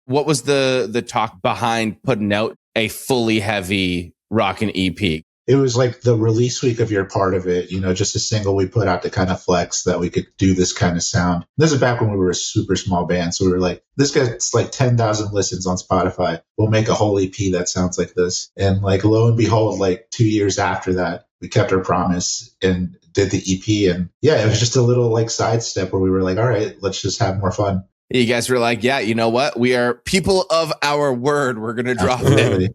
What was the talk behind putting out a fully heavy rockin' EP? It was like the release week of You're Part of It, just a single we put out to kind of flex that we could do this kind of sound. This is back when we were a super small band. So we were like, this gets like 10,000 listens on Spotify. We'll make a whole EP that sounds like this. And like, lo and behold, like 2 years after that, we kept our promise and did the EP. And yeah, it was just a little like sidestep where we were like, all right, let's just have more fun. You guys were like, yeah, you know what? We are people of our word. We're going to drop it.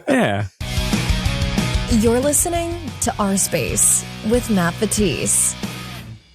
Yeah. You're listening to OurSpace with Matt Batisse.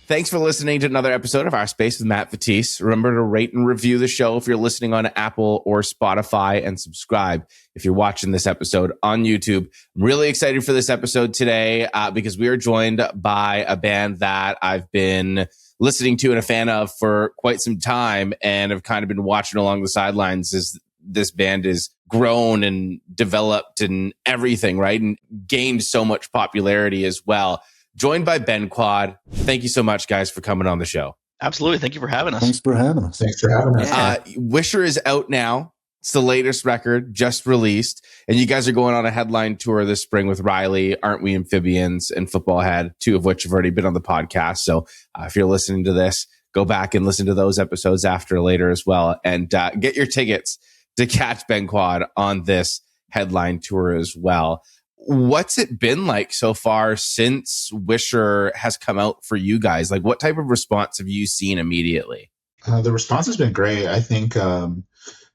Thanks for listening to another episode of OurSpace with Matt Batisse. Remember to rate and review the show if you're listening on Apple or Spotify, and subscribe if you're watching this episode on YouTube. I'm really excited for this episode today because we are joined by a band that I've been listening to and a fan of for quite some time, and have kind of been watching along the sidelines as this band is grown and developed and everything, right? And gained so much popularity as well. Joined by Ben Quad. Thank you so much, guys, for coming on the show. Absolutely. Thank you for having us. Thanks for having us. Wisher is out now. It's the latest record, just released. And you guys are going on a headline tour this spring with Riley, Aren't We Amphibians, and Football Head, two of which have already been on the podcast. So if you're listening to this, go back and listen to those episodes later as well. And get your tickets to catch Ben Quad on this headline tour as well. What's it been like so far since Wisher has come out for you guys? Like, what type of response have you seen immediately? The response has been great. I think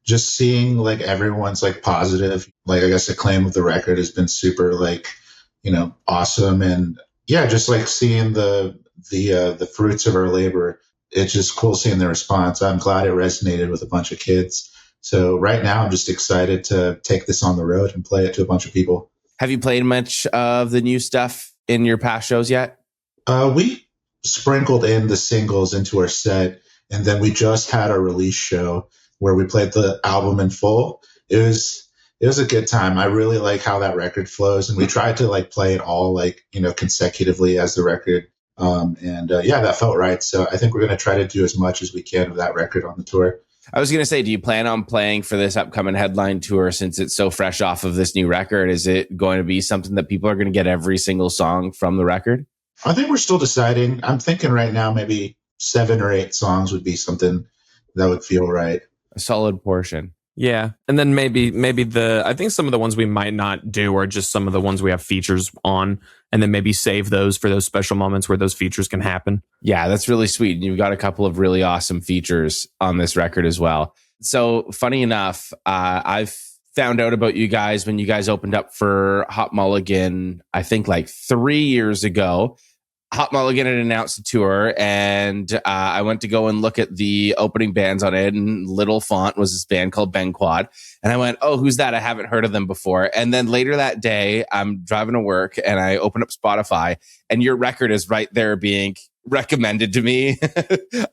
just seeing like everyone's like positive, like I guess acclaim of the record has been super like, awesome. And yeah, just like seeing the fruits of our labor. It's just cool seeing the response. I'm glad it resonated with a bunch of kids. So right now I'm just excited to take this on the road and play it to a bunch of people. Have you played much of the new stuff in your past shows yet? We sprinkled in the singles into our set, and then we just had our release show where we played the album in full. It was a good time. I really like how that record flows, and we tried to like play it all like, consecutively as the record. Yeah, that felt right. So I think we're going to try to do as much as we can of that record on the tour. I was going to say, do you plan on playing for this upcoming headline tour since it's so fresh off of this new record? Is it going to be something that people are going to get every single song from the record? I think we're still deciding. I'm thinking right now maybe 7 or 8 songs would be something that would feel right. A solid portion. Yeah. And then maybe I think some of the ones we might not do are just some of the ones we have features on, and then maybe save those for those special moments where those features can happen. Yeah, that's really sweet. You've got a couple of really awesome features on this record as well. So funny enough, I've found out about you guys when you guys opened up for Hot Mulligan, I think like 3 years ago. Hot Mulligan had announced a tour, and I went to go and look at the opening bands on it, and little font was this band called Ben Quad. And I went, oh, who's that? I haven't heard of them before. And then later that day, I'm driving to work, and I open up Spotify, and your record is right there being recommended to me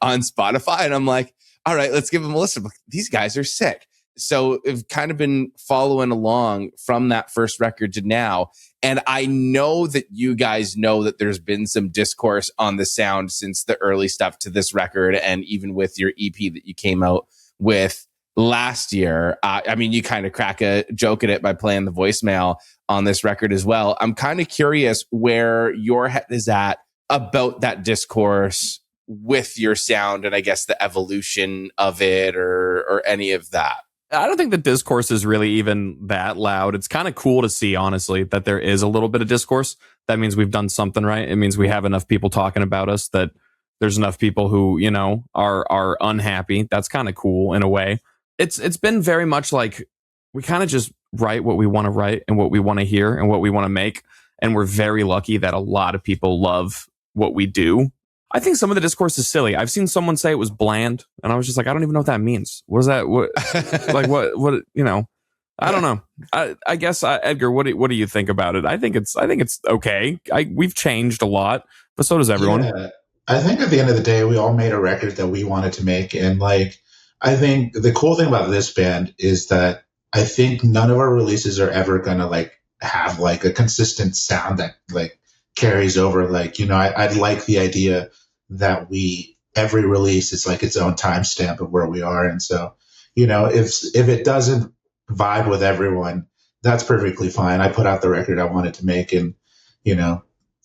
on Spotify. And I'm like, all right, let's give them a listen. These guys are sick. So I've kind of been following along from that first record to now. And I know that you guys know that there's been some discourse on the sound since the early stuff to this record, and even with your EP that you came out with last year. I mean, you kind of crack a joke at it by playing the voicemail on this record as well. I'm kind of curious where your head is at about that discourse with your sound, and I guess the evolution of it or any of that. I don't think the discourse is really even that loud. It's kind of cool to see, honestly, that there is a little bit of discourse. That means we've done something right. It means we have enough people talking about us, that there's enough people who, are unhappy. That's kind of cool in a way. It's been very much like we kind of just write what we want to write and what we want to hear and what we want to make. And we're very lucky that a lot of people love what we do. I think some of the discourse is silly. I've seen someone say it was bland, and I was just like, I don't even know what that means. What is that? What, like, what, I don't know. I guess, Edgar, what do you think about it? I think it's okay. We've changed a lot, but so does everyone. Yeah. I think at the end of the day, we all made a record that we wanted to make. And like, I think the cool thing about this band is that I think none of our releases are ever going to like have like a consistent sound that like carries over. Like, I'd like the idea that every release is like its own timestamp of where we are. And so, if it doesn't vibe with everyone, that's perfectly fine. I put out the record I wanted to make, and you know,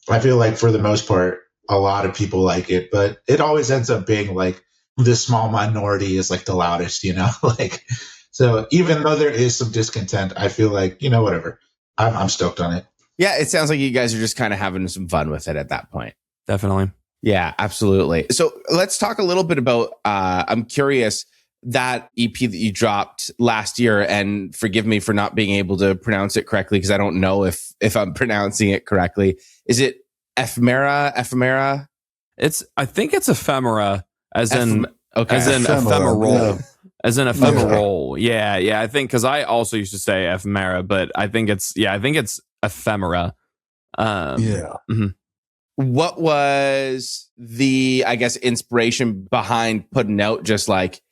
I feel like for the most part, a lot of people like it, but it always ends up being like this small minority is like the loudest, like, so even though there is some discontent, I feel like, whatever. I'm stoked on it. Yeah, it sounds like you guys are just kind of having some fun with it at that point. Definitely. Yeah, absolutely. So let's talk a little bit about, I'm curious, that EP that you dropped last year, and forgive me for not being able to pronounce it correctly because I don't know if I'm pronouncing it correctly. Is it Ephemera? I think it's Ephemera as in ephemeral. Yeah. As in ephemeral. Yeah. I think, because I also used to say Ephemera, but I think it's Ephemera. Mm-hmm. What was the, I guess, inspiration behind putting out just like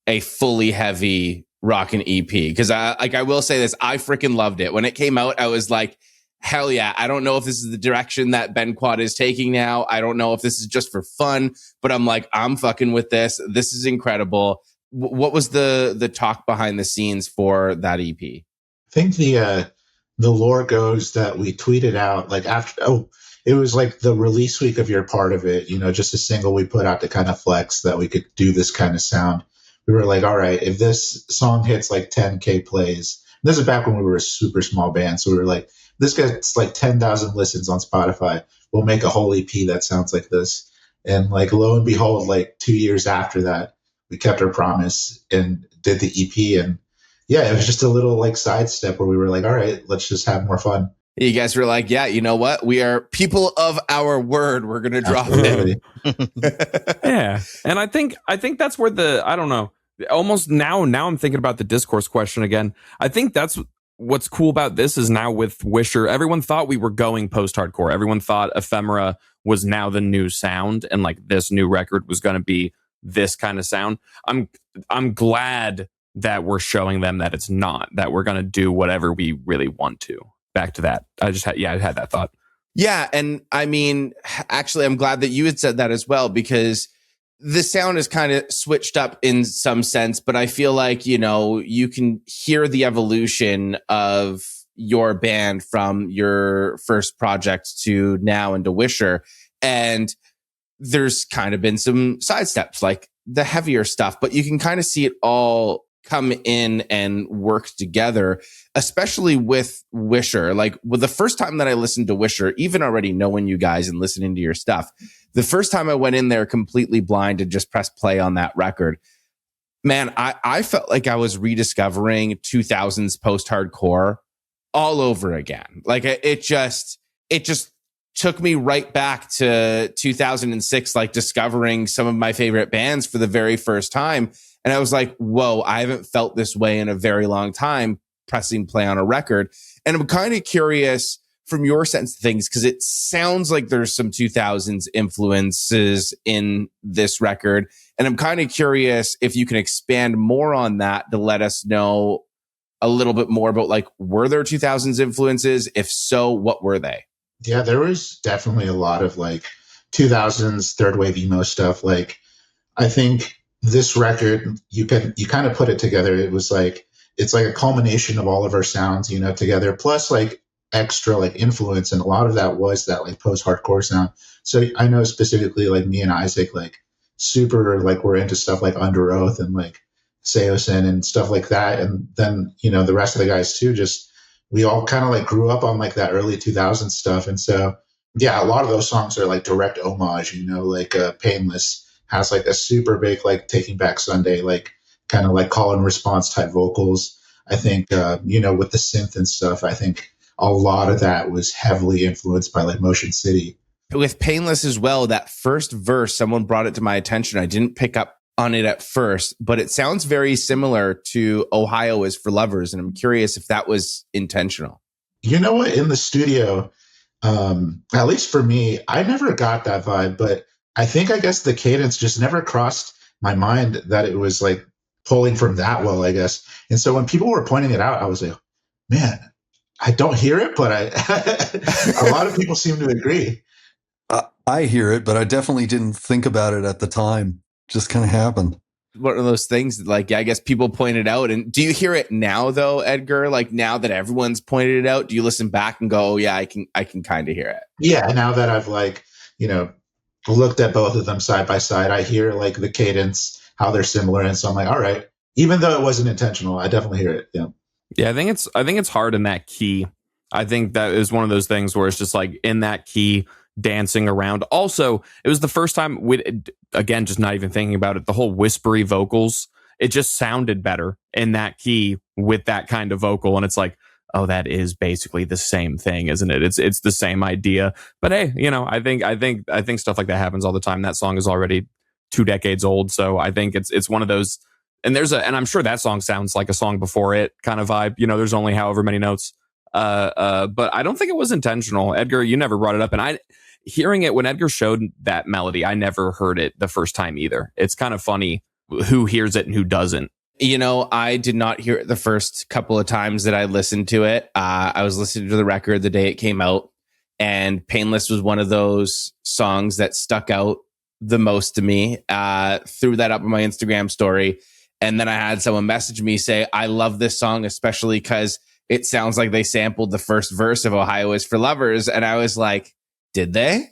a fully heavy rockin' EP? Because I will say this, I freaking loved it. When it came out, I was like, hell yeah. I don't know if this is the direction that Ben Quad is taking now. I don't know if this is just for fun, but I'm like, I'm fucking with this. This is incredible. What was the talk behind the scenes for that EP? I think the lore goes that we tweeted out like after, it was like the release week of your part of it, just a single we put out to kind of flex that we could do this kind of sound. We were like, all right, if this song hits like 10K plays, this is back when we were a super small band. So we were like, this gets like 10,000 listens on Spotify. We'll make a whole EP that sounds like this. And like, lo and behold, like 2 years after that, we kept our promise and did the EP. And yeah, it was just a little like sidestep where we were like, all right, let's just have more fun. You guys were like, yeah, you know what? We are people of our word. We're going to drop it. Yeah. And I think that's where I don't know, almost now I'm thinking about the discourse question again. I think that's what's cool about this is now with Wisher, everyone thought we were going post-hardcore. Everyone thought Ephemera was now the new sound, and like this new record was going to be this kind of sound. I'm glad that we're showing them that it's not, that we're going to do whatever we really want to. Back to that. I had that thought. Yeah. And I mean, actually, I'm glad that you had said that as well, because the sound is kind of switched up in some sense, but I feel like, you can hear the evolution of your band from your first project to now into Wisher. And there's kind of been some sidesteps, like the heavier stuff, but you can kind of see it all come in and work together, especially with Wisher. Like, the first time that I listened to Wisher, even already knowing you guys and listening to your stuff, the first time I went in there completely blind and just pressed play on that record, man, I felt like I was rediscovering 2000s post-hardcore all over again. Like, it just took me right back to 2006, like discovering some of my favorite bands for the very first time. And I was like, whoa, I haven't felt this way in a very long time, pressing play on a record. And I'm kind of curious from your sense of things, because it sounds like there's some 2000s influences in this record. And I'm kind of curious if you can expand more on that to let us know a little bit more about, like, were there 2000s influences? If so, what were they? Yeah, there was definitely a lot of like 2000s third wave emo stuff. Like, I think this record, you kind of put it together. It was like, it's like a culmination of all of our sounds, together, plus like extra like influence. And a lot of that was that like post-hardcore sound. So I know specifically like me and Isaac, like super, like we're into stuff like Underoath and like Seosin and stuff like that. And then, the rest of the guys too, just, we all kind of like grew up on like that early 2000s stuff. And so, yeah, a lot of those songs are like direct homage, like Painless has like a super big, like Taking Back Sunday, like kind of like call and response type vocals. I think, with the synth and stuff, I think a lot of that was heavily influenced by like Motion City. With Painless as well, that first verse, someone brought it to my attention. I didn't pick up on it at first, but it sounds very similar to Ohio is for Lovers. And I'm curious if that was intentional. You know what? In the studio, at least for me, I never got that vibe, but I guess the cadence just never crossed my mind that it was like pulling from that well, I guess. And so when people were pointing it out, I was like, man, I don't hear it, but a lot of people seem to agree. I hear it, but I definitely didn't think about it at the time. Just kind of happened. one of those things that, like, I guess people pointed out. And do you hear it now though, Edgar? Like, now that everyone's pointed it out, do you listen back and go, oh yeah, I can kind of hear it? Yeah, now that I've like, looked at both of them side by side, I hear like the cadence, how they're similar, and so I'm like, all right, even though it wasn't intentional, I definitely hear it. Yeah. Yeah, I think it's hard in that key. I think that is one of those things where it's just like in that key, dancing around. Also, it was the first time again, just not even thinking about it, the whole whispery vocals, it just sounded better in that key with that kind of vocal. And it's like, oh, that is basically the same thing, isn't it? It's the same idea. But hey, I think stuff like that happens all the time. That song is already 2 decades old, so I think it's one of those. And and I'm sure that song sounds like a song before it kind of vibe. There's only however many notes. But I don't think it was intentional. Edgar, you never brought it up, and hearing it when Edgar showed that melody, I never heard it the first time either. It's kind of funny who hears it and who doesn't. I did not hear it the first couple of times that I listened to it. I was listening to the record the day it came out, and Painless was one of those songs that stuck out the most to me. Threw that up on my Instagram story. And then I had someone message me say, I love this song, especially because it sounds like they sampled the first verse of Ohio is for Lovers. And I was like, did they?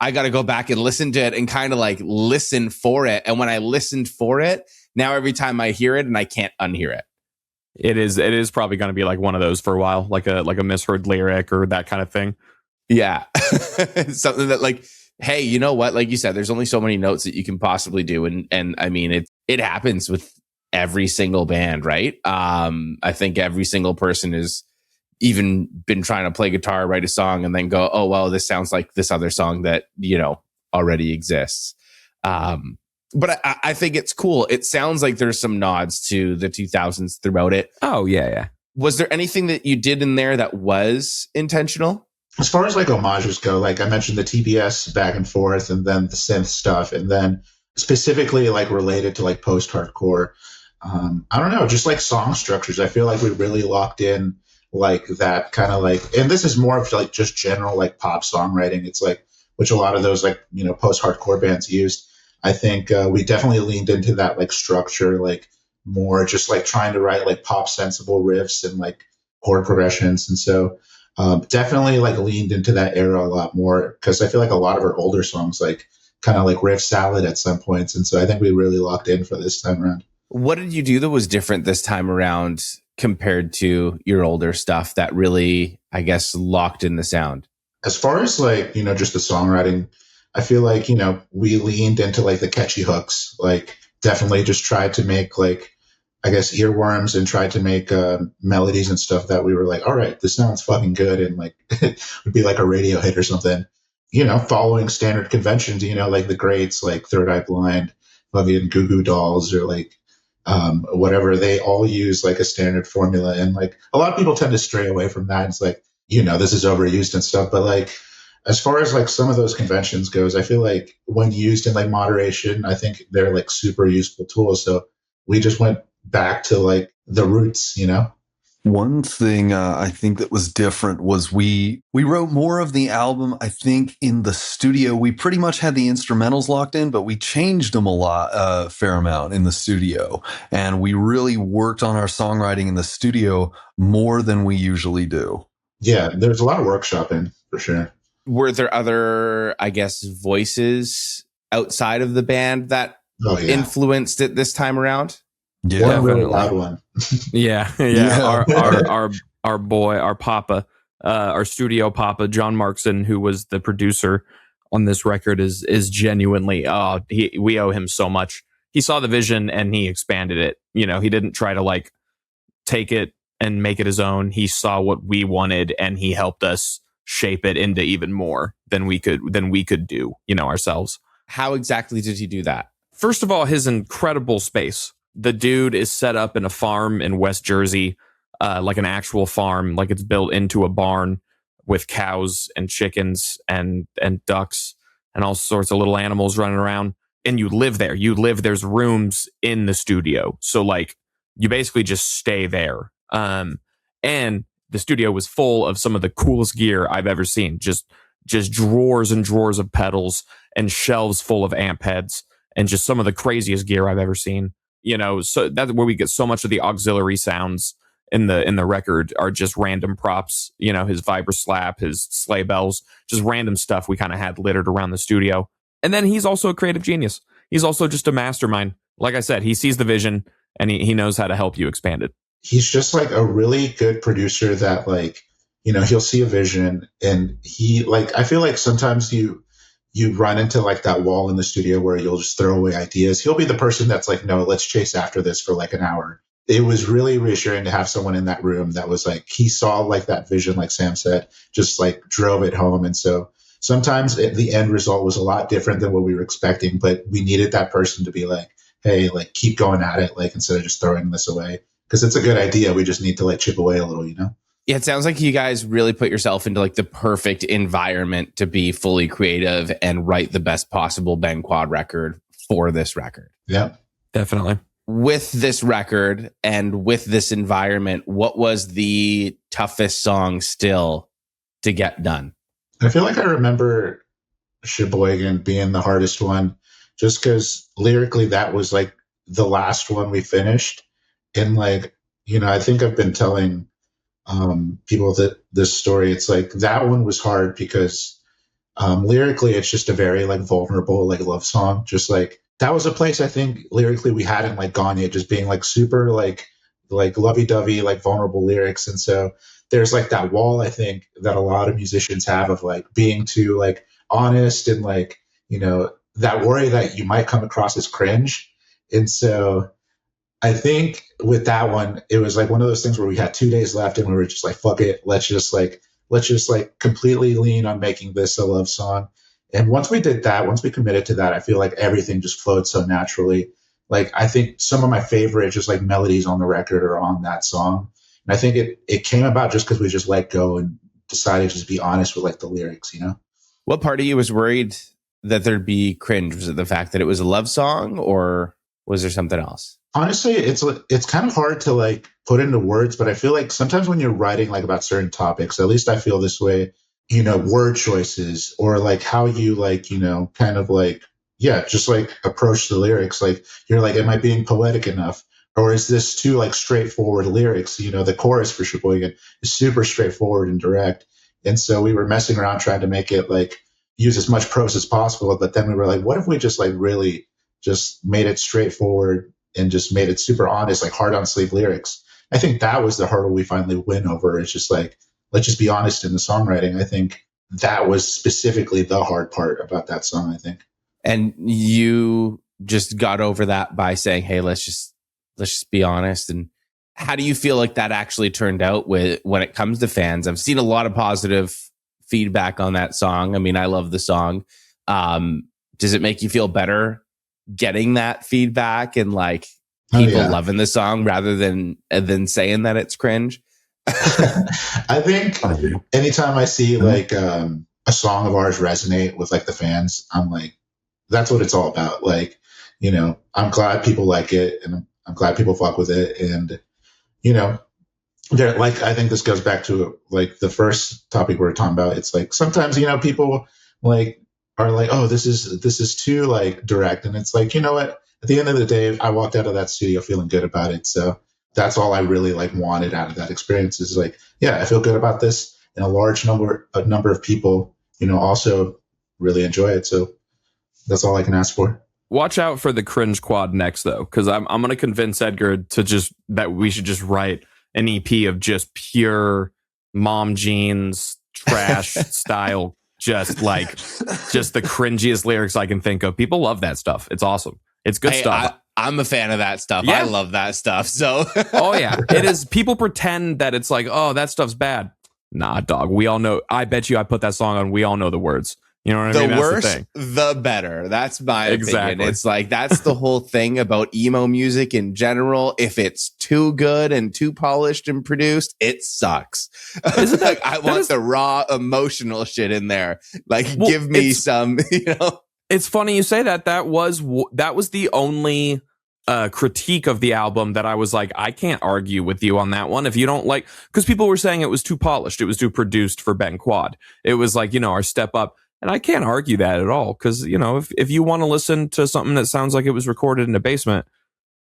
I got to go back and listen to it and kind of like listen for it. And when I listened for it, now every time I hear it, and I can't unhear it. It is probably going to be like one of those for a while, like a misheard lyric or that kind of thing. Yeah. Something that like, hey, you know what? Like you said, there's only so many notes that you can possibly do. And I mean, it happens with every single band, right? I think every single person has even been trying to play guitar, write a song, and then go, oh, well, this sounds like this other song that, already exists. But I think it's cool. It sounds like there's some nods to the 2000s throughout it. Oh, yeah. Was there anything that you did in there that was intentional? As far as like homages go, like I mentioned the TBS back and forth, and then the synth stuff, and then specifically like related to like post-hardcore. I don't know, just like song structures. I feel like we really locked in like that kind of like, and this is more of like just general like pop songwriting. It's like, which a lot of those like, post-hardcore bands used. I think we definitely leaned into that like structure, like more just like trying to write like pop sensible riffs and like chord progressions. And so definitely like leaned into that era a lot more, because I feel like a lot of our older songs like kind of like riff salad at some points. And so I think we really locked in for this time around. What did you do that was different this time around compared to your older stuff that really, I guess, locked in the sound? As far as like, just the songwriting, I feel like, we leaned into like the catchy hooks, like definitely just tried to make like, I guess, earworms, and tried to make melodies and stuff that we were like, all right, this sounds fucking good. And like, it would be like a radio hit or something, following standard conventions, like the greats, like Third Eye Blind, and Goo Goo Dolls, or like, whatever. They all use like a standard formula. And like a lot of people tend to stray away from that. It's like, this is overused and stuff. But like, as far as like some of those conventions goes, I feel like when used in like moderation, I think they're like super useful tools. So we just went back to like the roots, One thing I think that was different was we wrote more of the album, I think, in the studio. We pretty much had the instrumentals locked in, but we changed them a fair amount in the studio. And we really worked on our songwriting in the studio more than we usually do. Yeah, there's a lot of workshopping for sure. Were there other, I guess, voices outside of the band that influenced it this time around? Yeah, one really loud one. Yeah. Our boy, our papa, our studio papa, John Markson, who was the producer on this record, is genuinely. We owe him so much. He saw the vision and he expanded it. He didn't try to like take it and make it his own. He saw what we wanted and he helped us shape it into even more than we could do, ourselves. How exactly did he do that? First of all, his incredible space. The dude is set up in a farm in West Jersey, like an actual farm, like it's built into a barn with cows and chickens and ducks and all sorts of little animals running around. And you live there. There's rooms in the studio. So like you basically just stay there. And the studio was full of some of the coolest gear I've ever seen. Just drawers and drawers of pedals and shelves full of amp heads and just some of the craziest gear I've ever seen. So that's where we get so much of the auxiliary sounds in the record are just random props, his vibra slap, his sleigh bells, just random stuff we kind of had littered around the studio. And then he's also a creative genius. He's also just a mastermind. Like I said, he sees the vision and he knows how to help you expand it. He's just like a really good producer that he'll see a vision, and I feel like sometimes you run into like that wall in the studio where you'll just throw away ideas. He'll be the person that's like, no, let's chase after this for like an hour. It was really reassuring to have someone in that room that was like, he saw like that vision, like Sam said, just like drove it home. And so sometimes the end result was a lot different than what we were expecting, but we needed that person to be like, hey, like keep going at it, like instead of just throwing this away. Because it's a good idea. We just need to like chip away a little, Yeah, it sounds like you guys really put yourself into like the perfect environment to be fully creative and write the best possible Ben Quad record for this record. Yeah, definitely. With this record and with this environment, what was the toughest song still to get done? I feel like I remember Sheboygan being the hardest one, just because lyrically that was like the last one we finished. And like, I think I've been telling people that this story, it's like that one was hard because lyrically it's just a very like vulnerable like love song. Just like that was a place I think lyrically we hadn't like gone yet, just being like super like lovey-dovey like vulnerable lyrics. And so there's like that wall I think that a lot of musicians have of like being too like honest and like that worry that you might come across as cringe. And so I think with that one, it was like one of those things where we had 2 days left and we were just like, fuck it. Let's just completely lean on making this a love song. And once we did that, once we committed to that, I feel like everything just flowed so naturally. Like, I think some of my favorite just like melodies on the record are on that song. And I think it came about just because we just let go and decided to just be honest with like the lyrics, What part of you was worried that there'd be cringe? Was it the fact that it was a love song, or was there something else? Honestly, it's kind of hard to like put into words, but I feel like sometimes when you're writing like about certain topics, at least I feel this way, word choices or like how you like, kind of like, yeah, just like approach the lyrics. Like you're like, am I being poetic enough? Or is this too like straightforward lyrics? The chorus for Sheboygan is super straightforward and direct. And so we were messing around trying to make it like use as much prose as possible. But then we were like, what if we just like really just made it straightforward and just made it super honest, like hard on sleeve lyrics? I think that was the hurdle we finally win over. It's just like, let's just be honest in the songwriting. I think that was specifically the hard part about that song, I think. And you just got over that by saying, hey, let's just be honest. And how do you feel like that actually turned out when it comes to fans? I've seen a lot of positive feedback on that song. I mean, I love the song. Does it make you feel better getting that feedback and like people loving the song rather than saying that it's cringe? I think anytime I see like a song of ours resonate with like the fans, I'm like, that's what it's all about. Like, I'm glad people like it and I'm glad people fuck with it. And, like, I think this goes back to like the first topic we were talking about. It's like, sometimes, people like are like, oh, this is too like direct. And it's like, you know what? At the end of the day, I walked out of that studio feeling good about it. So that's all I really like wanted out of that experience is like, yeah, I feel good about this. And a large number of people, also really enjoy it. So that's all I can ask for. Watch out for the cringe quad next though, because I'm going to convince Edgar that we should just write an EP of just pure mom jeans trash style, just the cringiest lyrics I can think of. People love that stuff. It's awesome. It's good stuff. I'm a fan of that stuff. Yeah. I love that stuff. So, oh yeah, it is. People pretend that it's like, oh, that stuff's bad. Nah, dog. We all know. I bet you, I put that song on. We all know the words. You know what I mean? The worse, the better. That's my opinion. It's like, that's the whole thing about emo music in general. If it's too good and too polished and produced, it sucks. Isn't that, I want the raw emotional shit in there. Like, give me some, It's funny you say that. That was the only critique of the album that I was like, I can't argue with you on that one. If you don't like, because people were saying it was too polished. It was too produced for Ben Quad. It was like, our step up. And I can't argue that at all. Because, if you want to listen to something that sounds like it was recorded in a basement,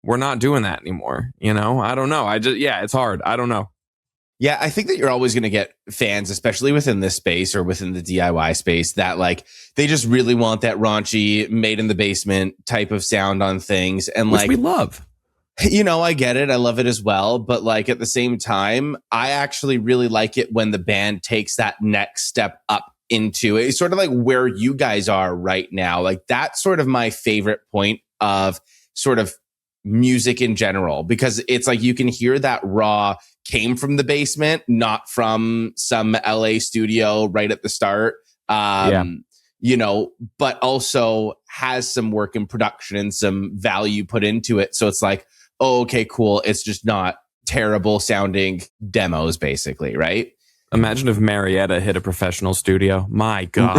we're not doing that anymore. I don't know. It's hard. I don't know. Yeah, I think that you're always going to get fans, especially within this space or within the DIY space, that like they just really want that raunchy, made in the basement type of sound on things. And Which like, we love. I get it. I love it as well. But like at the same time, I actually really like it when the band takes that next step up into it. It's sort of like where you guys are right now. Like that's sort of my favorite point of sort of music in general, because it's like you can hear that raw came from the basement, not from some LA studio right at the start. But also has some work in production and some value put into it. So it's like, oh, okay, cool. It's just not terrible sounding demos, basically, right? Imagine if Marietta hit a professional studio. My God.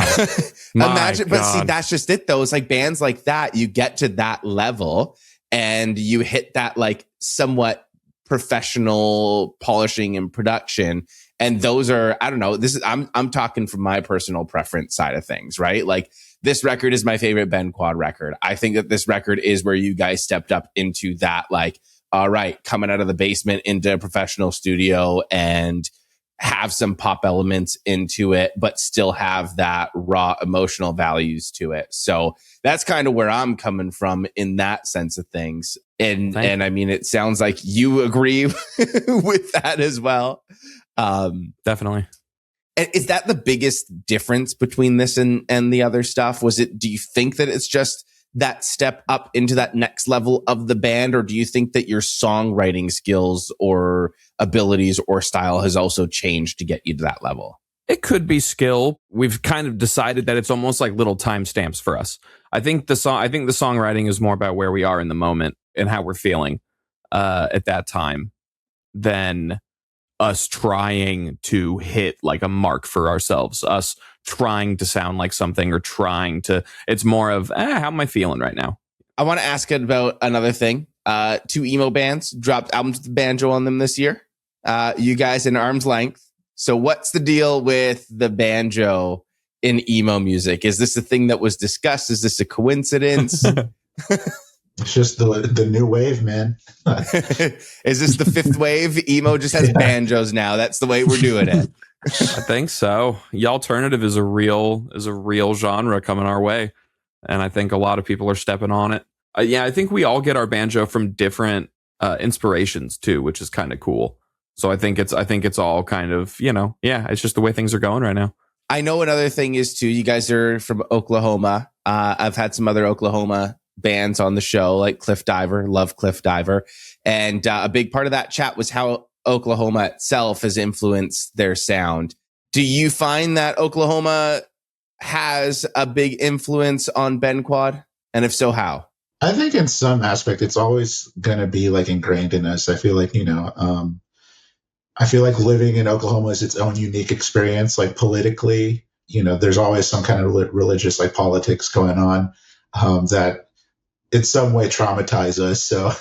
But see, that's just it though. It's like bands like that, you get to that level and you hit that like somewhat professional polishing and production. And those are, I don't know, I'm talking from my personal preference side of things, right? Like this record is my favorite Ben Quad record. I think that this record is where you guys stepped up into that, like, all right, coming out of the basement into a professional studio and have some pop elements into it, but still have that raw emotional values to it. So that's kind of where I'm coming from in that sense of things. And I mean, it sounds like you agree with that as well. Definitely. And is that the biggest difference between this and the other stuff? Do you think that it's just that step up into that next level of the band? Or do you think that your songwriting skills or abilities or style has also changed to get you to that level? It could be skill. We've kind of decided that it's almost like little timestamps for us. I think the songwriting is more about where we are in the moment and how we're feeling at that time than us trying to hit like a mark for ourselves, us trying to sound like something or it's more of, how am I feeling right now? I want to ask about another thing. 2 emo bands dropped albums with banjo on them this year. You guys in arm's length. So what's the deal with the banjo in emo music? Is this a thing that was discussed? Is this a coincidence? It's just the new wave, man. Is this the 5th wave? Emo just has banjos now. That's the way we're doing it. I think so. The alternative is a real genre coming our way, and I think a lot of people are stepping on it. I think we all get our banjo from different inspirations too, which is kind of cool. So I think it's all kind of, it's just the way things are going right now. I know another thing is too, you guys are from Oklahoma. I've had some other Oklahoma bands on the show, like Cliff Diver, love Cliff Diver. And a big part of that chat was how Oklahoma itself has influenced their sound. Do you find that Oklahoma has a big influence on Ben Quad? And if so, how? I think in some aspect, it's always going to be like ingrained in us. I feel like, I feel like living in Oklahoma is its own unique experience. Like politically, there's always some kind of religious like politics going on that in some way traumatize us. So,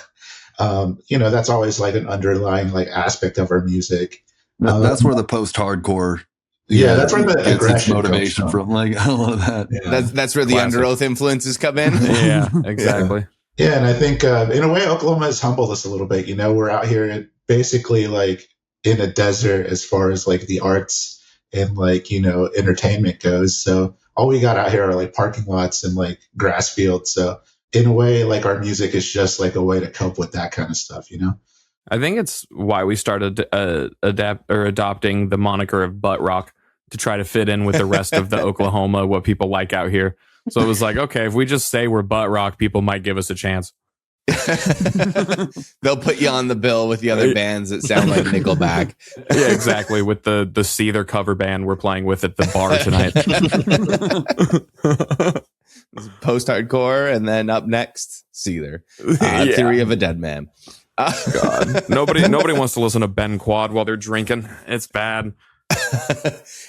that's always like an underlying like aspect of our music. That's where the post-hardcore. Yeah, that's where the aggression motivation from. Like, I love that. Yeah. That's where the Underoath influences come in. Yeah, exactly. Yeah, and I think in a way, Oklahoma has humbled us a little bit. We're out here basically like in a desert as far as like the arts and like, entertainment goes. So all we got out here are like parking lots and like grass fields. So in a way, like our music is just like a way to cope with that kind of stuff, I think it's why we started adopting the moniker of butt rock to try to fit in with the rest of the Oklahoma, what people like out here. So it was like, okay, if we just say we're butt rock, people might give us a chance. They'll put you on the bill with the other bands that sound like Nickelback. Yeah, exactly. With the Seether cover band we're playing with at the bar tonight. Post-hardcore, and then up next, Seether. Theory of a Dead Man. God, nobody wants to listen to Ben Quad while they're drinking. It's bad.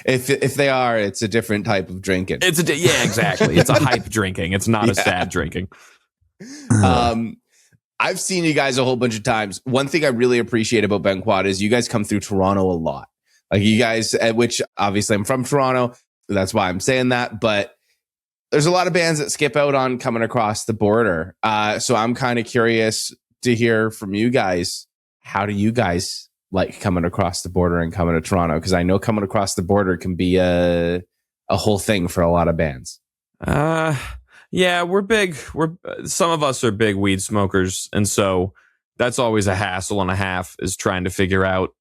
If they are, it's a different type of drinking. Exactly. It's a hype drinking. It's not a sad drinking. I've seen you guys a whole bunch of times. One thing I really appreciate about Ben Quad is you guys come through Toronto a lot. Like you guys, which obviously I'm from Toronto. That's why I'm saying that. But there's a lot of bands that skip out on coming across the border. So I'm kind of curious to hear from you guys. How do you guys like coming across the border and coming to Toronto? Because I know coming across the border can be a whole thing for a lot of bands. Yeah, we're big. Some of us are big weed smokers, and so that's always a hassle and a half, is trying to figure out.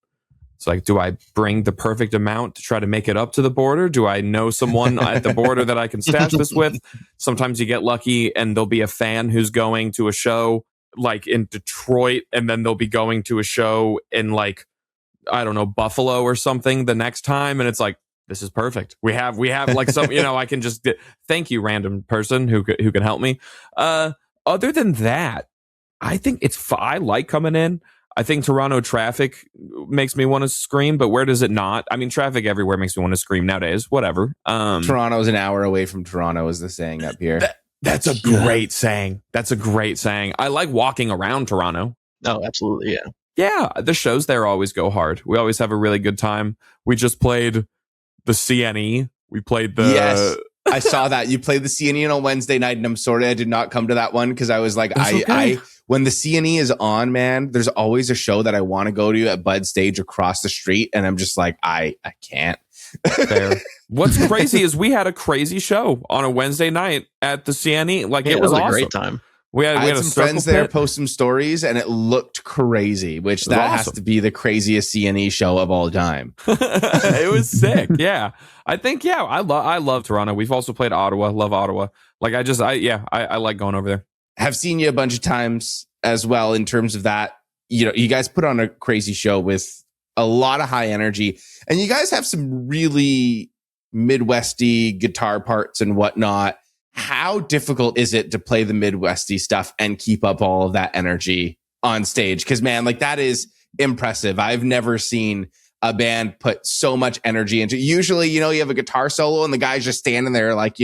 It's like, do I bring the perfect amount to try to make it up to the border? Do I know someone at the border that I can stash this with? Sometimes you get lucky and there'll be a fan who's going to a show like in Detroit, and then they'll be going to a show in like, I don't know, Buffalo or something the next time. And it's like, this is perfect. We have like some, I can just thank you, random person who can help me. Other than that, I think I like coming in. I think Toronto traffic makes me want to scream, but where does it not? I mean, traffic everywhere makes me want to scream nowadays. Whatever. Toronto's an hour away from Toronto is the saying up here. That's a great saying. That's a great saying. I like walking around Toronto. Oh, absolutely. Yeah. Yeah. The shows there always go hard. We always have a really good time. We just played the CNE. We played the... Yes. I saw that. You played the CNE on a Wednesday night, and I'm sorry I did not come to that one because I was like, when the CNE is on, man, there's always a show that I want to go to at Bud Stage across the street, and I'm just like, I can't. Fair. What's crazy is we had a crazy show on a Wednesday night at the CNE. Like, it was awesome. A great time. We had some friends there post some stories, and it looked crazy, which that has to be the craziest CNE show of all time. It was sick. Yeah. I think, I love Toronto. We've also played Ottawa. Love Ottawa. Like, I like going over there. Have seen you a bunch of times as well in terms of that. You guys put on a crazy show with a lot of high energy, and you guys have some really Midwesty guitar parts and whatnot. How difficult is it to play the Midwesty stuff and keep up all of that energy on stage? Because, man, like, that is impressive. I've never seen a band put so much energy into. Usually, you have a guitar solo and the guy's just standing there, like,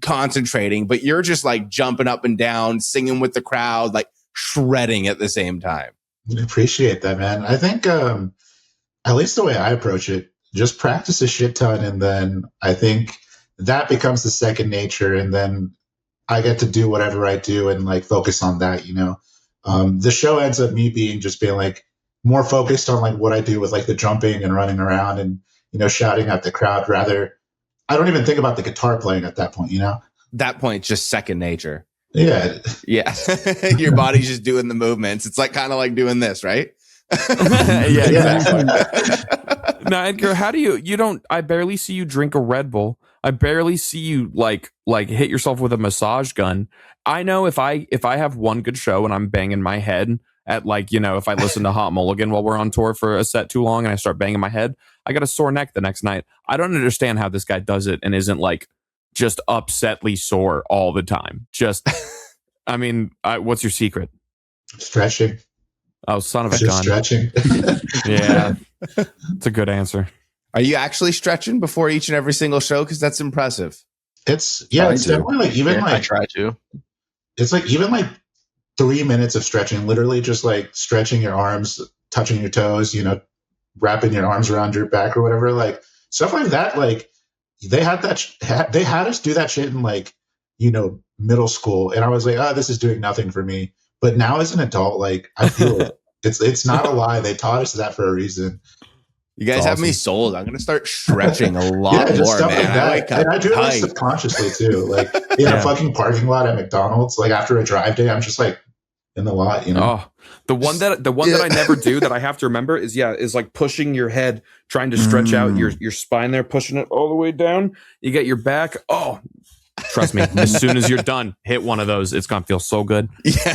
concentrating, but you're just like jumping up and down, singing with the crowd, like shredding at the same time. I appreciate that, man. I think, at least the way I approach it, just practice a shit ton, and then I think that becomes the second nature, and then I get to do whatever I do and like focus on that. The show ends up being like more focused on like what I do with like the jumping and running around and shouting at the crowd. Rather, I don't even think about the guitar playing at that point. That point, just second nature. Yeah. Your body's just doing the movements. It's like kind of like doing this, right? Yeah, exactly. Now, Edgar, how do you don't? I barely see you drink a Red Bull. I barely see you like hit yourself with a massage gun. I know if I have one good show and I'm banging my head at if I listen to Hot Mulligan while we're on tour for a set too long and I start banging my head, I got a sore neck the next night. I don't understand how this guy does it and isn't like just upsetly sore all the time. Just, I mean, what's your secret? Stretching. Oh, son of a Just gun. Stretching. Yeah, it's a good answer. Are you actually stretching before each and every single show? Because that's impressive. It's definitely like I try to. It's like even like 3 minutes of stretching, literally just like stretching your arms, touching your toes, wrapping your arms around your back or whatever, like stuff like that. Like they had us do that shit in like, middle school. And I was like, this is doing nothing for me. But now as an adult, like I feel it. It's not a lie. They taught us that for a reason. You guys have me sold. I'm going to start stretching a lot more, man. Like that. And I do it like subconsciously too. Like in a fucking parking lot at McDonald's, like after a drive day, I'm just like in the lot, Oh, the one that I never do that I have to remember is like pushing your head, trying to stretch out your spine there, pushing it all the way down. You get your back. Oh, trust me, as soon as you're done, hit one of those. It's going to feel so good. Yeah.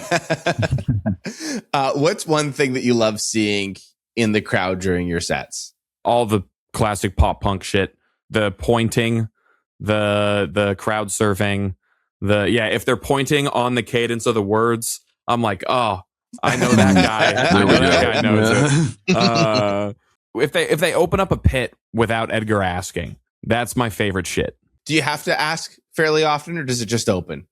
What's one thing that you love seeing in the crowd during your sets? All the classic pop punk shit, the pointing, the crowd surfing, if they're pointing on the cadence of the words, I'm like, oh, I know that guy. I know that guy knows it. If they open up a pit without Edgar asking, that's my favorite shit. Do you have to ask fairly often, or does it just open?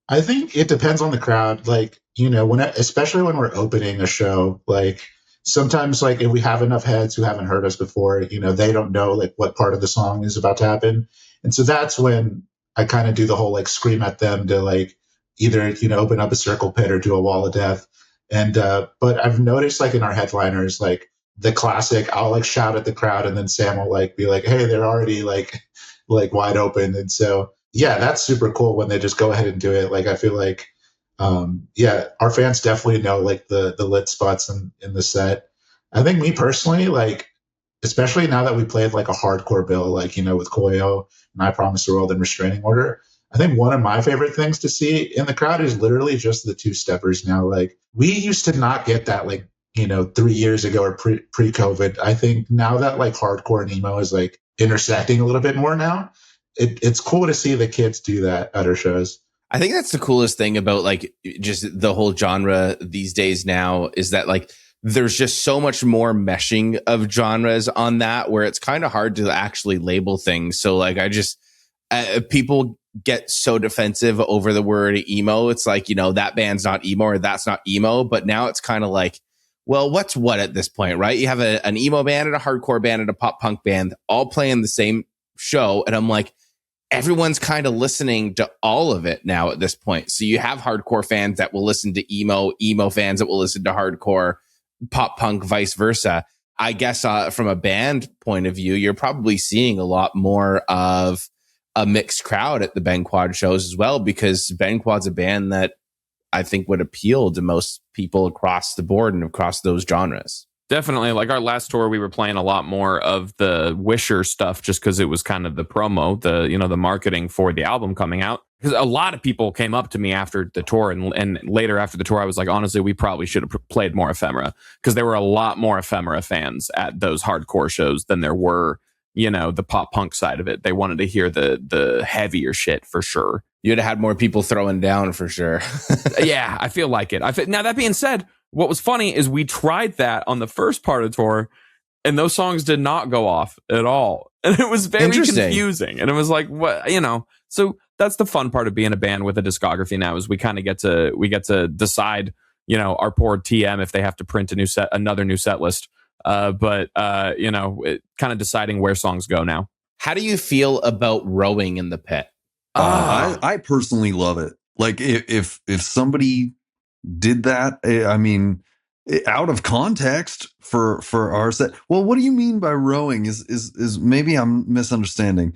I think it depends on the crowd. Like, especially when we're opening a show, like sometimes like if we have enough heads who haven't heard us before, they don't know like what part of the song is about to happen. And so that's when I kind of do the whole like scream at them to like either, open up a circle pit or do a wall of death. And but I've noticed like in our headliners, like the classic, I'll like shout at the crowd, and then Sam will like be like, "Hey, they're already like wide open." And so yeah, that's super cool when they just go ahead and do it. Like I feel like yeah, our fans definitely know like the lit spots in the set. I think me personally, like especially now that we played like a hardcore bill, like with Koyo and I Promise the World and Restraining Order. I think one of my favorite things to see in the crowd is literally just the two steppers now. Like we used to not get that like 3 years ago or pre-COVID. I think now that like hardcore and emo is like intersecting a little bit more now, it's cool to see the kids do that at our shows. I think that's the coolest thing about like just the whole genre these days now is that like there's just so much more meshing of genres on that where it's kind of hard to actually label things. So like I just people get so defensive over the word emo. It's like, that band's not emo or that's not emo. But now it's kind of like, well, what's what at this point, right? You have an emo band and a hardcore band and a pop punk band all playing the same show. And I'm like, everyone's kind of listening to all of it now at this point. So you have hardcore fans that will listen to emo fans that will listen to hardcore, pop punk, vice versa. I guess from a band point of view, you're probably seeing a lot more of a mixed crowd at the Ben Quad shows as well, because Ben Quad's a band that I think would appeal to most people across the board and across those genres. Definitely. Like our last tour, we were playing a lot more of the Wisher stuff just because it was kind of the promo, the marketing for the album coming out. Because a lot of people came up to me after the tour and later after the tour, I was like, honestly, we probably should have played more Ephemera, because there were a lot more Ephemera fans at those hardcore shows than there were, the pop punk side of it. They wanted to hear the heavier shit for sure. You'd have had more people throwing down for sure. Yeah, I feel like it. Now, that being said, what was funny is we tried that on the first part of the tour, and those songs did not go off at all. And it was very confusing. And it was like, what, so that's the fun part of being a band with a discography now, is we kind of get to decide, our poor TM if they have to print another new set list. But kind of deciding where songs go now. How do you feel about rowing in the pit? I personally love it. Like if somebody did that, I mean, out of context for our set. Well, what do you mean by rowing? Is maybe I'm misunderstanding.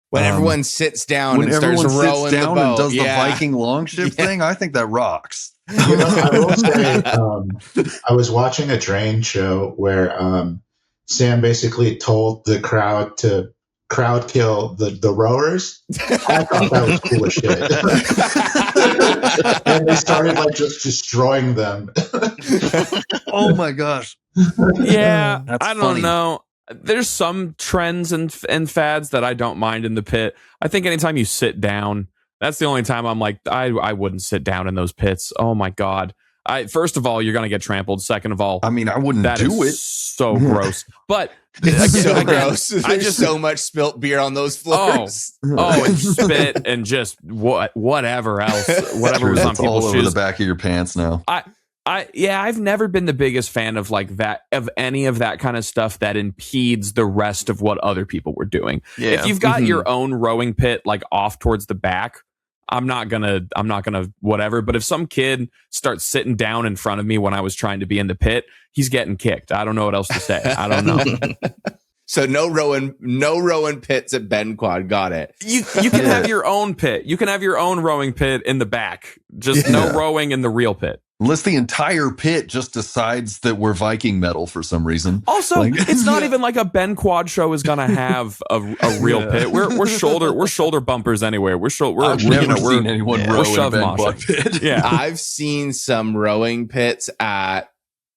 When everyone sits down and starts rowing the boat and does the Viking longship thing, I think that rocks. I will say, I was watching a Drain show where Sam basically told the crowd to crowd kill the rowers. I thought that was cool as shit. And they started like just destroying them. Oh my gosh. Yeah, that's I don't funny. know. There's some trends and fads that I don't mind in the pit. I think anytime you sit down, that's the only time I'm like, I wouldn't sit down in those pits. Oh my God. First of all, you're going to get trampled. Second of all, I mean, I wouldn't do it. So gross. But it's so gross. There's just so much spilt beer on those floors. And spit and just whatever else, whatever was on It's all people's over shoes. the back of your pants now. I've never been the biggest fan of like that, of any of that kind of stuff that impedes the rest of what other people were doing. Yeah. If you've got your own rowing pit like off towards the back, I'm not gonna whatever. But if some kid starts sitting down in front of me when I was trying to be in the pit, he's getting kicked. I don't know what else to say. I don't know. So no rowing pits at Ben Quad. Got it. You can have your own pit. You can have your own rowing pit in the back. Just no rowing in the real pit. Unless the entire pit just decides that we're Viking metal for some reason. Also, it's not even like a Ben Quad show is gonna have a real pit. We're shoulder bumpers anyway. I've never seen anyone row in a Ben Quad pit. Yeah, I've seen some rowing pits at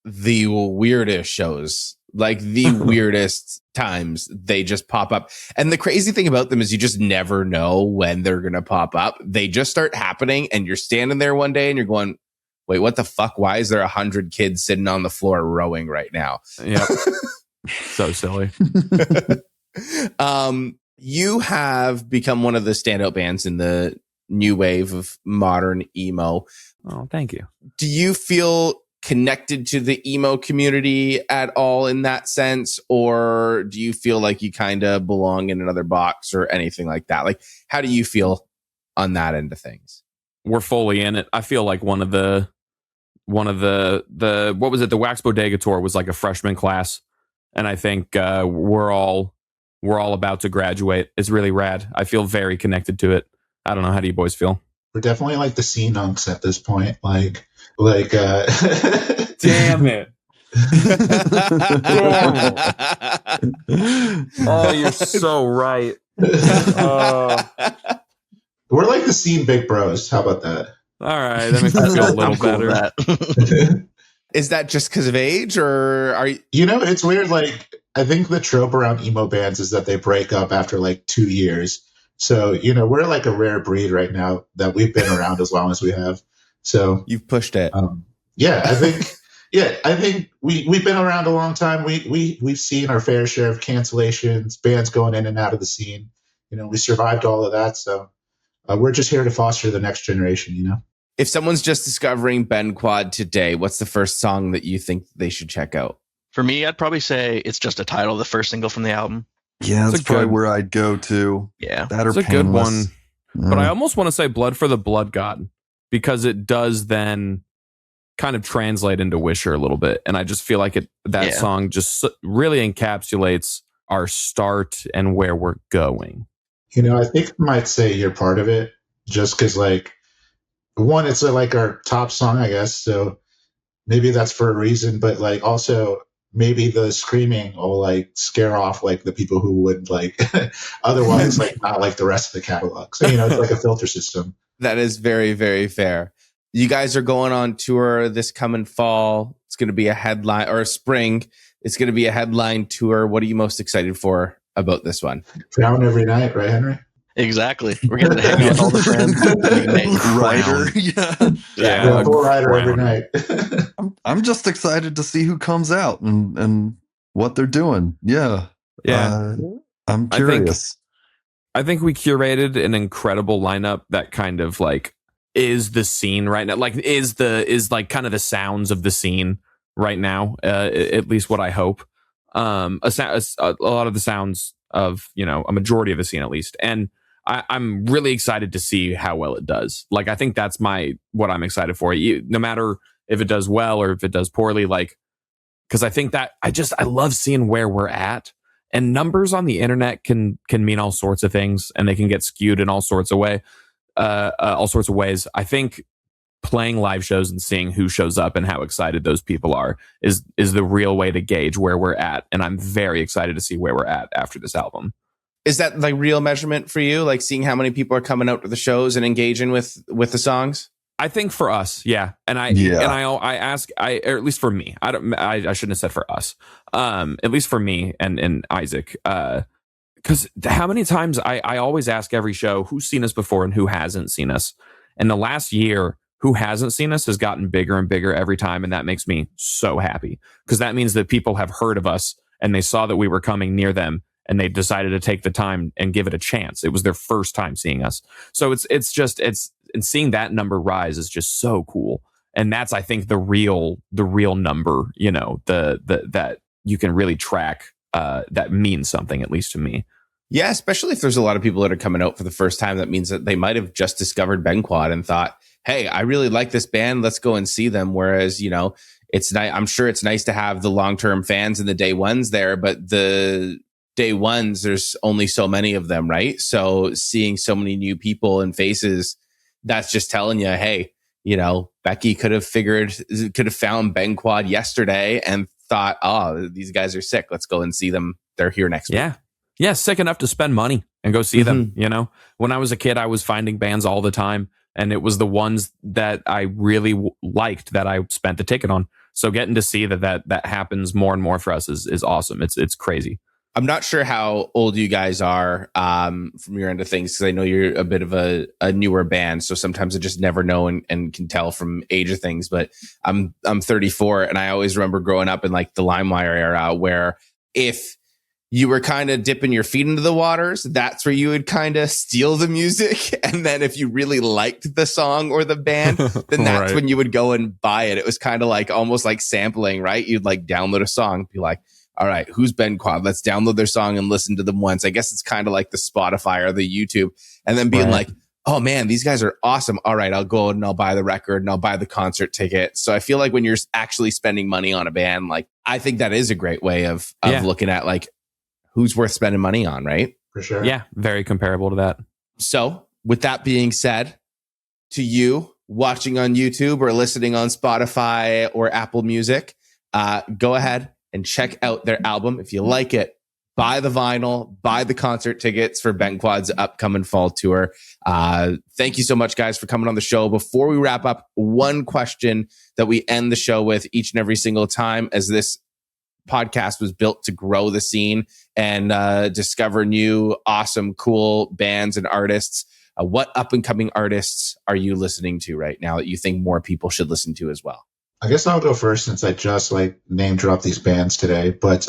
the weirdest shows, like the weirdest times. They just pop up, and the crazy thing about them is you just never know when they're gonna pop up. They just start happening, and you're standing there one day and you're going, wait, what the fuck? Why is there 100 kids sitting on the floor rowing right now? Yep. So silly. You have become one of the standout bands in the new wave of modern emo. Oh, thank you. Do you feel connected to the emo community at all in that sense? Or do you feel like you kind of belong in another box or anything like that? Like, how do you feel on that end of things? We're fully in it. I feel like one of the one of the what was it? The Wax Bodega tour was like a freshman class, and I think we're all about to graduate. It's really rad. I feel very connected to it. I don't know. How do you boys feel? We're definitely like the scene unks at this point. Damn it. Oh, you're so right. We're like the scene big bros. How about that? All right, that makes me feel a little better. Is that just because of age, or are you? It's weird. Like, I think the trope around emo bands is that they break up after like 2 years. So, we're like a rare breed right now that we've been around as long as we have. So You've pushed it. I think we've been around a long time. We've seen our fair share of cancellations, bands going in and out of the scene. We survived all of that. So we're just here to foster the next generation, If someone's just discovering Ben Quad today, what's the first song that you think they should check out? For me, I'd probably say It's Just a Title, the first single from the album. Yeah, that's probably where I'd go to. Yeah. That or it's a good one. Yeah. But I almost want to say Blood for the Blood God, because it does then kind of translate into Wisher a little bit. And I just feel like that song just really encapsulates our start and where we're going. I think I might say You're Part of It, just because, like, one, it's like our top song, I guess. So maybe that's for a reason. But, like, also maybe the screaming will, like, scare off, like, the people who would, like, otherwise, like, not like the rest of the catalog. So, it's like a filter system. That is very, very fair. You guys are going on tour this coming fall. It's going to be a headline, or spring. It's going to be a headline tour. What are you most excited for about this one? Frown every night, right, Henry? Exactly. We're getting to hang out with all the friends. Writer, yeah, full rider every night. I'm just excited to see who comes out and what they're doing. Yeah. I'm curious. I think we curated an incredible lineup that kind of like is the scene right now. Like is like kind of the sounds of the scene right now. At least what I hope. A lot of the sounds of, a majority of the scene at least. And I'm really excited to see how well it does. Like, I think that's what I'm excited for. No matter if it does well or if it does poorly, like, because I think that I love seeing where we're at. And numbers on the internet can mean all sorts of things, and they can get skewed in all sorts of ways. I think playing live shows and seeing who shows up and how excited those people are is the real way to gauge where we're at. And I'm very excited to see where we're at after this album. Is that like real measurement for you? Like seeing how many people are coming out to the shows and engaging with the songs? I think for us, yeah. And I ask, or at least for me, I shouldn't have said for us. At least for me and Isaac, because how many times I always ask every show who's seen us before and who hasn't seen us. And the last year, who hasn't seen us has gotten bigger and bigger every time. And that makes me so happy, because that means that people have heard of us and they saw that we were coming near them and they decided to take the time and give it a chance. It was their first time seeing us. So and seeing that number rise is just so cool. And that's, I think, the real number, that you can really track, that means something, at least to me. Yeah, especially if there's a lot of people that are coming out for the first time. That means that they might have just discovered Ben Quad and thought, hey, I really like this band. Let's go and see them. Whereas, it's nice. I'm sure it's nice to have the long-term fans and the day ones there, but the day ones, there's only so many of them, right? So seeing so many new people and faces, that's just telling you, hey, Becky could have found Ben Quad yesterday and thought, oh, these guys are sick. Let's go and see them. They're here next week. Yeah, sick enough to spend money and go see them. When I was a kid, I was finding bands all the time, and it was the ones that I really liked that I spent the ticket on. So getting to see that happens more and more for us is awesome. It's crazy. I'm not sure how old you guys are from your end of things, because I know you're a bit of a newer band. So sometimes I just never know and can tell from age of things. But I'm 34, and I always remember growing up in like the LimeWire era, where if you were kind of dipping your feet into the waters, that's where you would kind of steal the music. And then if you really liked the song or the band, then that's when you would go and buy it. It was kind of like almost like sampling, right? You'd like download a song, be like, all right, who's Ben Quad? Let's download their song and listen to them once. I guess it's kind of like the Spotify or the YouTube, and then being like, oh man, these guys are awesome. All right, I'll go and I'll buy the record and I'll buy the concert ticket. So I feel like when you're actually spending money on a band, like I think that is a great way of looking at like who's worth spending money on, right? For sure. Yeah, very comparable to that. So with that being said, to you watching on YouTube or listening on Spotify or Apple Music, go ahead and check out their album. If you like it, buy the vinyl, buy the concert tickets for Ben Quad's upcoming fall tour. Thank you so much, guys, for coming on the show. Before we wrap up, one question that we end the show with each and every single time, as this podcast was built to grow the scene and discover new, awesome, cool bands and artists. What up-and-coming artists are you listening to right now that you think more people should listen to as well? I guess I'll go first since I just name dropped these bands today. But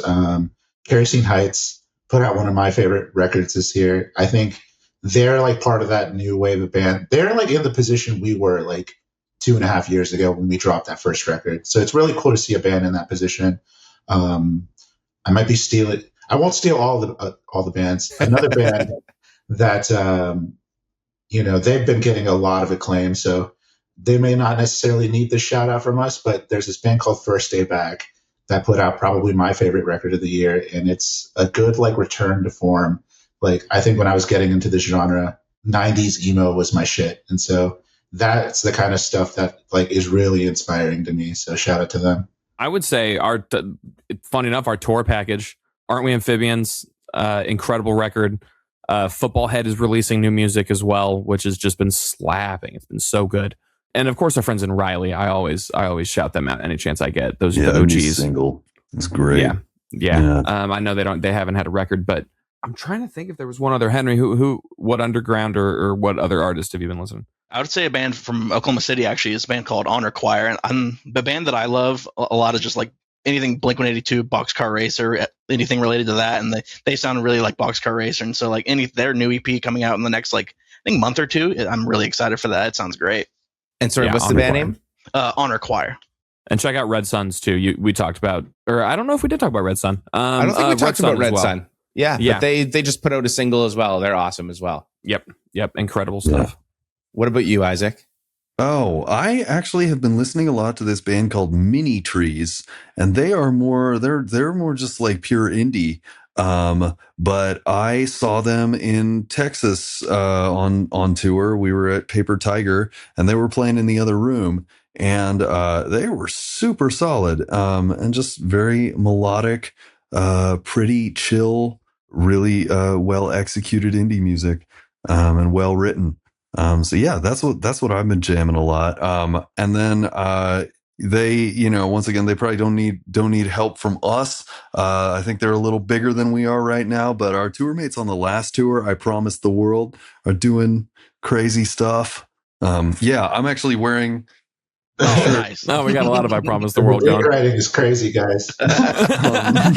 Kerosene Heights put out one of my favorite records this year. I think they're part of that new wave of band. They're in the position we were 2.5 years ago when we dropped that first record. So it's really cool to see a band in that position. I might be stealing. I won't steal all the bands. Another band that they've been getting a lot of acclaim, so they may not necessarily need the shout out from us. But there's this band called First Day Back that put out probably my favorite record of the year, and it's a good return to form. I think when I was getting into this genre, 90s emo was my shit, and so that's the kind of stuff that is really inspiring to me. So shout out to them. I would say funny enough, our tour package, Aren't We Amphibians? Incredible record. Football Head is releasing new music as well, which has just been slapping. It's been so good. And of course, our friends in Riley. I always shout them out any chance I get. Those are the OGs. Single. It's great. Yeah. I know they haven't had a record, but I'm trying to think if there was one other. Henry, what underground or what other artist have you been listening? I would say a band from Oklahoma City, actually, is a band called Honor Choir. And the band that I love a lot is just anything Blink-182, Boxcar Racer, anything related to that. And they sound really like Boxcar Racer. And so their new EP coming out in the next, I think month or two, I'm really excited for that. It sounds great. And sorry, what's the band name? Honor Choir. And check out Red Suns too. We talked about, or I don't know if we did talk about Red Sun. I don't think we talked about Red Sun. Yeah, yeah. But they just put out a single as well. They're awesome as well. Yep. Incredible stuff. Yeah. What about you, Isaac? Oh, I actually have been listening a lot to this band called Mini Trees, and they're more just pure indie. But I saw them in Texas on tour. We were at Paper Tiger, and they were playing in the other room, and they were super solid and just very melodic, pretty chill, really well executed indie music and well written. So yeah, that's what I've been jamming a lot. And then they, once again, they probably don't need help from us. I think they're a little bigger than we are right now, but our tour mates on the last tour, I Promise the World, are doing crazy stuff. Yeah, I'm actually wearing. Nice. No, we got a lot of I Promise the World going. Writing is crazy, guys. I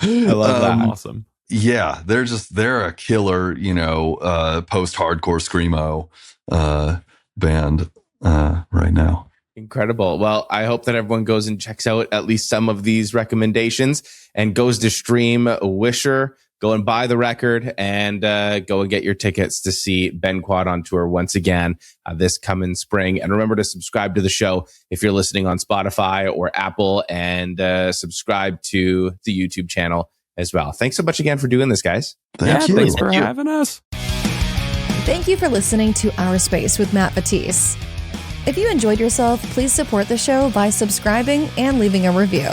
love that. Awesome. Yeah, they're a killer, post-hardcore screamo band right now. Incredible. Well, I hope that everyone goes and checks out at least some of these recommendations and goes to stream Wisher, go and buy the record, and go and get your tickets to see Ben Quad on tour once again this coming spring. And remember to subscribe to the show if you're listening on Spotify or Apple, and subscribe to the YouTube channel as well. Thanks so much again for doing this, guys. Thank you. Thanks for having us. Thank you for listening to OurSpace with Matt Batiste. If you enjoyed yourself, please support the show by subscribing and leaving a review.